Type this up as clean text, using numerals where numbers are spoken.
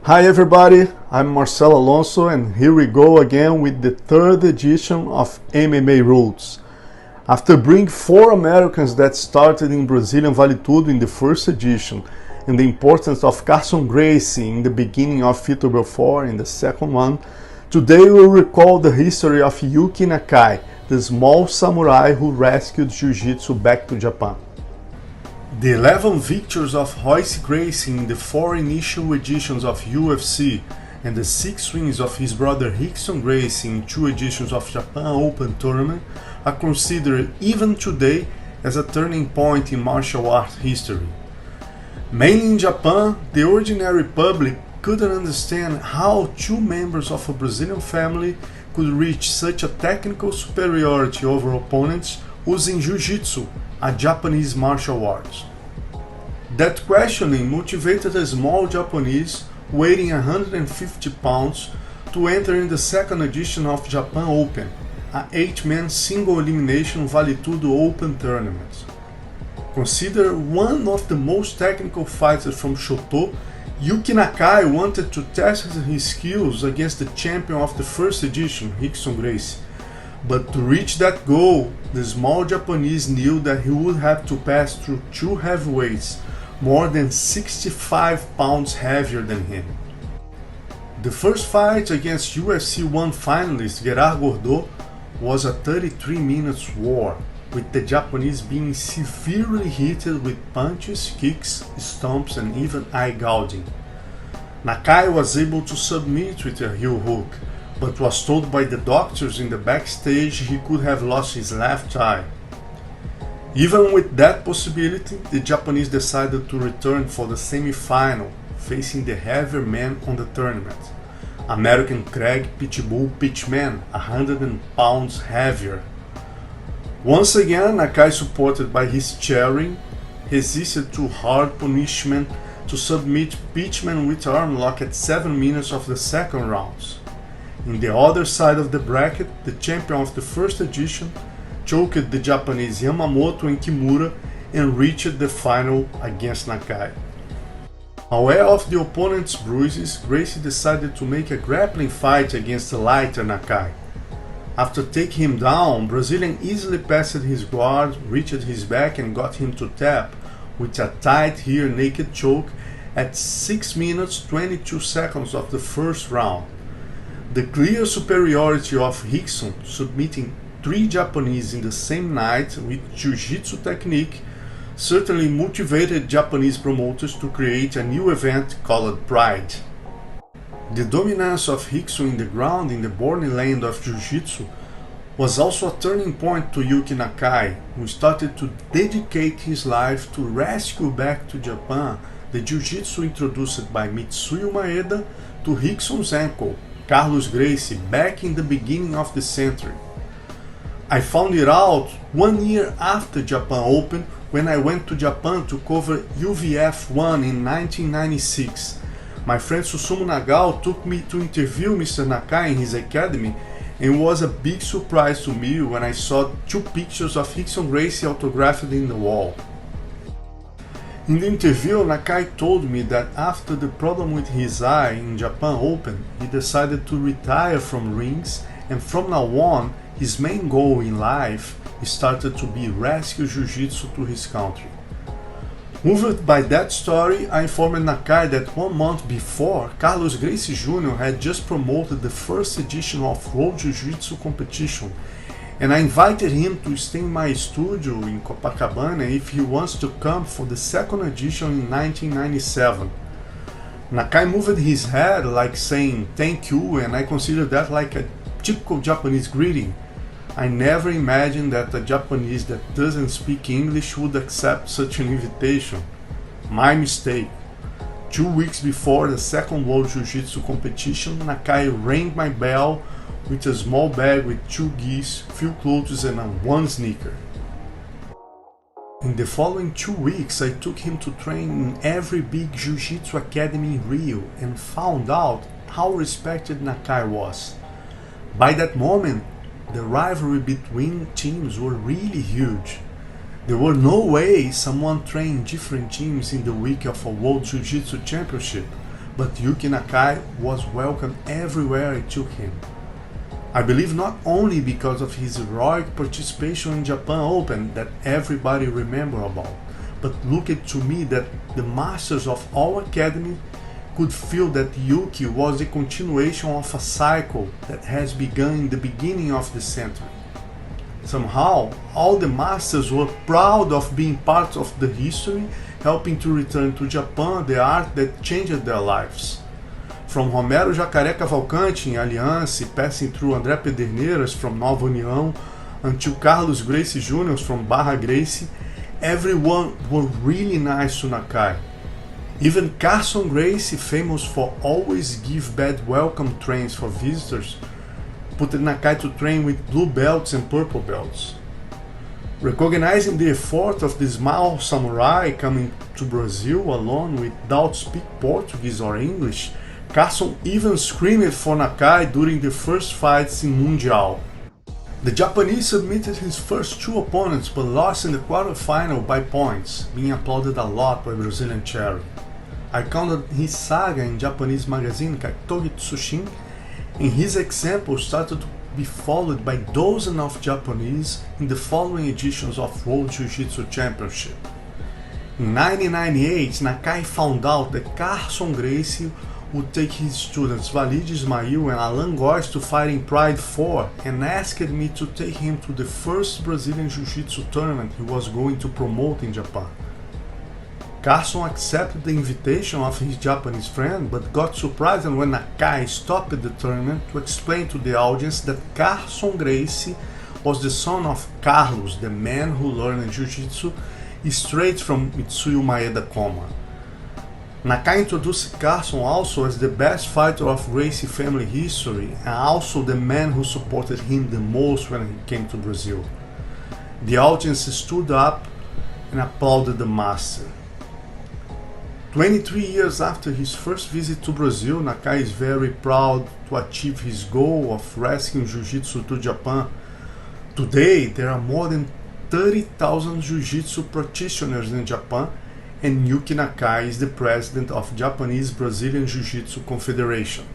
Hi everybody, I'm Marcelo Alonso and here we go again with the third edition of MMA Rules. After bringing 4 Americans that started in Brazilian Vale Tudo in the first edition and the importance of Rickson Gracie in the beginning of Vitor Belfort in the second one, today we'll recall the history of Yuki Nakai, the small samurai who rescued Jiu-Jitsu back to Japan. The 11 victories of Rickson Gracie in the 4 initial editions of UFC and the 6 wins of his brother Rickson Gracie in 2 editions of Japan Open Tournament are considered even today as a turning point in martial arts history. Mainly in Japan, the ordinary public couldn't understand how 2 members of a Brazilian family could reach such a technical superiority over opponents using Jiu-Jitsu, a Japanese martial art. That questioning motivated a small Japanese weighing 150 pounds to enter in the second edition of Japan Open, a 8-man single elimination Vale Tudo Open tournament. Considered one of the most technical fighters from Shoto, Yuki Nakai wanted to test his skills against the champion of the first edition, Rickson Gracie. But to reach that goal, the small Japanese knew that he would have to pass through 2 heavyweights, more than 65 pounds heavier than him. The first fight against UFC 1 finalist Gerard Gordeau was a 33 minutes war, with the Japanese being severely hit with punches, kicks, stomps and even eye gouging. Nakai was able to submit with a heel hook, but was told by the doctors in the backstage he could have lost his left eye. Even with that possibility, the Japanese decided to return for the semi-final, facing the heavier man on the tournament, American Craig Pitbull Pitchman, 100 pounds heavier. Once again, Nakai, supported by his chairing, resisted to hard punishment to submit Pitchman with arm lock at 7 minutes of the second round. In the other side of the bracket, the champion of the first edition choked the Japanese Yamamoto and Kimura and reached the final against Nakai. Aware of the opponent's bruises, Gracie decided to make a grappling fight against the lighter Nakai. After taking him down, Brazilian easily passed his guard, reached his back and got him to tap with a tight rear naked choke at 6 minutes 22 seconds of the first round. The clear superiority of Rickson, submitting 3 Japanese in the same night with Jiu-Jitsu technique, certainly motivated Japanese promoters to create a new event called Pride. The dominance of Rickson in the ground in the born land of Jiu-Jitsu was also a turning point to Yuki Nakai, who started to dedicate his life to rescue back to Japan the Jiu-Jitsu introduced by Mitsuyo Maeda to Rickson's uncle, Carlos Gracie, back in the beginning of the century. I found it out 1 year after Japan Open when I went to Japan to cover UVF 1 in 1996. My friend Susumu Nagao took me to interview Mr. Nakai in his academy, and it was a big surprise to me when I saw 2 pictures of Rickson Gracie autographed in the wall. In the interview, Nakai told me that after the problem with his eye in Japan Open, he decided to retire from rings, and from now on, his main goal in life started to be rescue Jiu-Jitsu to his country. Moved by that story, I informed Nakai that 1 month before, Carlos Gracie Jr. had just promoted the first edition of World Jiu-Jitsu competition, and I invited him to stay in my studio in Copacabana if he wants to come for the second edition in 1997. Nakai moved his head like saying thank you, and I consider that like a typical Japanese greeting. I never imagined that a Japanese that doesn't speak English would accept such an invitation. My mistake. 2 weeks before the second World Jiu-Jitsu competition, Nakai rang my bell with a small bag with 2 gis, few clothes and 1 sneaker. In the following 2 weeks, I took him to train in every big Jiu-Jitsu academy in Rio and found out how respected Nakai was. By that moment, the rivalry between teams were really huge. There were no way someone trained different teams in the week of a World Jiu-Jitsu Championship, but Yuki Nakai was welcomed everywhere I took him. I believe not only because of his heroic participation in Japan Open that everybody remember about, but look it to me that the masters of our academy could feel that Yuki was a continuation of a cycle that has begun in the beginning of the century. Somehow, all the masters were proud of being part of the history, helping to return to Japan the art that changed their lives. From Romero Jacaré Cavalcante in Aliança, passing through André Pederneiras from Nova União, until Carlos Gracie Jr. from Barra Gracie, everyone were really nice to Nakai. Even Carson Gracie, famous for always give bad welcome trains for visitors, put Nakai to train with blue belts and purple belts. Recognizing the effort of the small samurai coming to Brazil alone without speak Portuguese or English, Carson even screamed for Nakai during the first fights in Mundial. The Japanese submitted his first two opponents but lost in the quarterfinal by points, being applauded a lot by Brazilian Cherry. I counted his saga in Japanese magazine Kaitogi Tsushin, and his example started to be followed by dozens of Japanese in the following editions of World Jiu-Jitsu Championship. In 1998, Nakai found out that Carson Gracie would take his students Walid Ismail and Alan Góes to fight in Pride 4 and asked me to take him to the first Brazilian Jiu-Jitsu tournament he was going to promote in Japan. Carson accepted the invitation of his Japanese friend, but got surprised when Nakai stopped the tournament to explain to the audience that Carson Gracie was the son of Carlos, the man who learned Jiu-Jitsu straight from Mitsuyo Maeda Koma. Nakai introduced Carson also as the best fighter of Gracie family history and also the man who supported him the most when he came to Brazil. The audience stood up and applauded the master. 23 years after his first visit to Brazil, Nakai is very proud to achieve his goal of rescuing Jiu-Jitsu to Japan. Today, there are more than 30,000 Jiu-Jitsu practitioners in Japan, and Yuki Nakai is the president of Japanese Brazilian Jiu-Jitsu Confederation.